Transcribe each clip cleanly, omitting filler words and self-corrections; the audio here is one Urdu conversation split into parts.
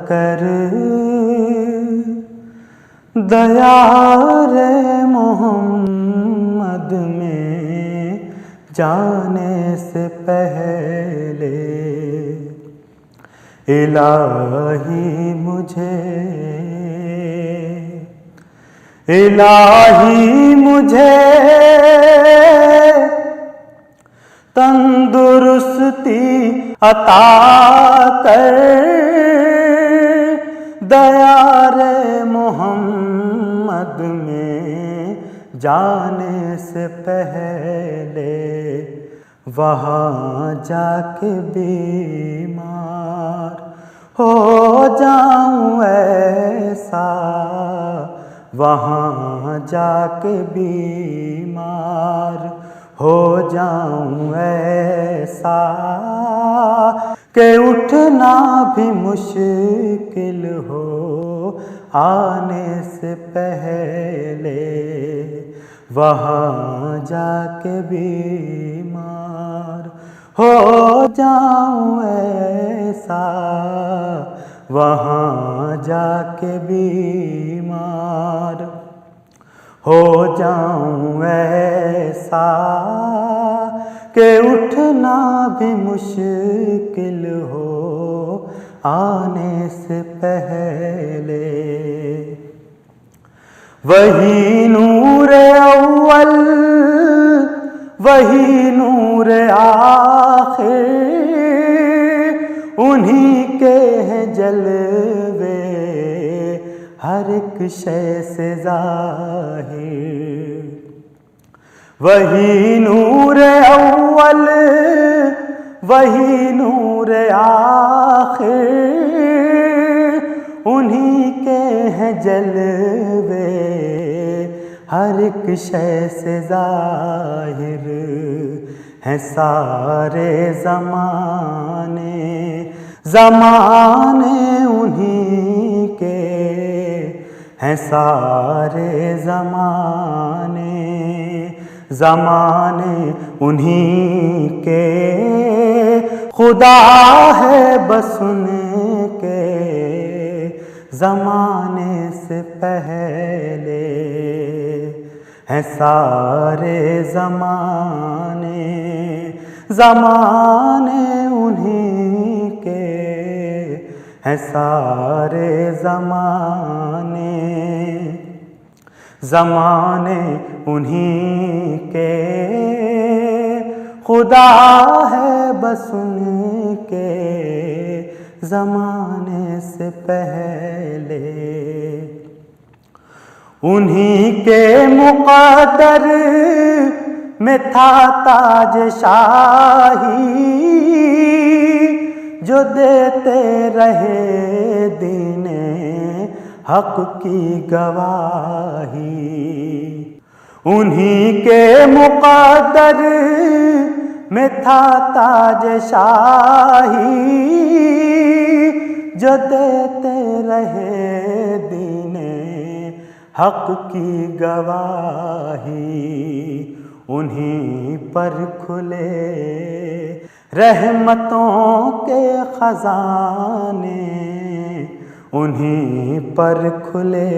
کر دیار محمد میں جانے سے پہلے الہی مجھے تندرستی عطا کر دیار محمد میں جانے سے پہلے وہاں جا کے بیمار ہو جاؤں ایسا، وہاں جا کے بیمار ہو جاؤں ایسا کہ اٹھنا بھی مشکل ہو آنے سے پہلے، وہاں جا کے بیمار ہو جاؤں ایسا، وہاں جا کے بیمار ہو جاؤں ایسا کہ اٹھنا بھی مشکل ہو آنے سے پہلے۔ وہی نور اول وہی نور آخر، انہی کے ہیں جلوے ہر ایک شے سے ظاہر۔ وہی نور اول وہی نور آخر، انہی کے ہیں جلوے ہر ایک شے سے ظاہر، ہیں سارے زمانے انہی کے، ہیں سارے زمانے انہی کے، خدا ہے بس ان کے زمانے سے پہلے، ہیں سارے زمانے انہی کے، ہیں سارے زمانے انہی کے، خدا ہے بس ان کے زمانے سے پہلے۔ انہی کے مقدر میں تھا تاج شاہی، جو دیتے رہے دین حق کی گواہی۔ انہی کے مقدر میں تھا تاج شاہی، جو دیتے رہے دین حق کی گواہی۔ انہی پر کھلے رحمتوں کے خزانے، انہی پر کھلے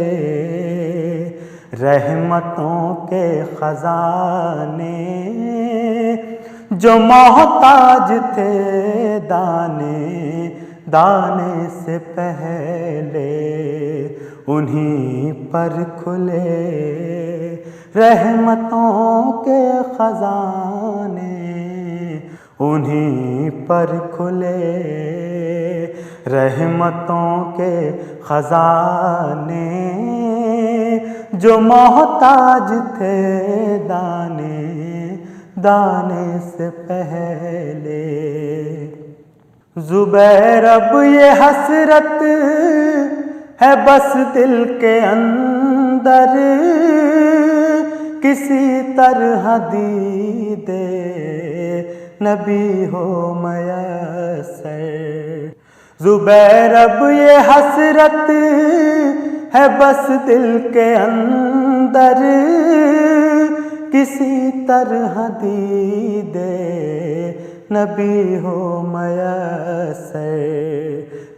رحمتوں کے خزانے، جو محتاج تھے دانے سے پہلے، انہی پر کھلے رحمتوں کے خزانے، انہی پر کھلے رحمتوں کے خزانے، جو محتاج تھے دانے سے پہلے۔ زبیر اب یہ حسرت ہے بس دل کے اندر، کسی طرح دید نبی ہو میسر۔ زبیر اب یہ حسرت ہے بس دل کے اندر، کسی طرح دید نبی ہو میسر،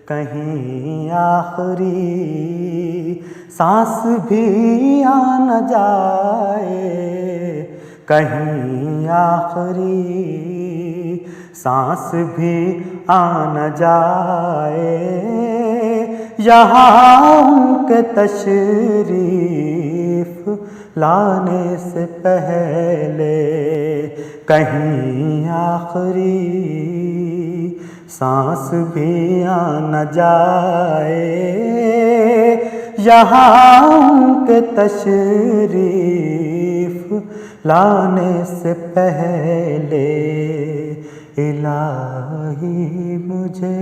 کہیں آخری سانس بھی آ نہ جائے، کہیں آخری سانس بھی آ نہ جائے، یہاں ان کے تشریف لانے سے پہلے کہیں آخری سانس بھی آ نہ جائے، یہاں ان کے تشریف لانے سے پہلے الہی مجھے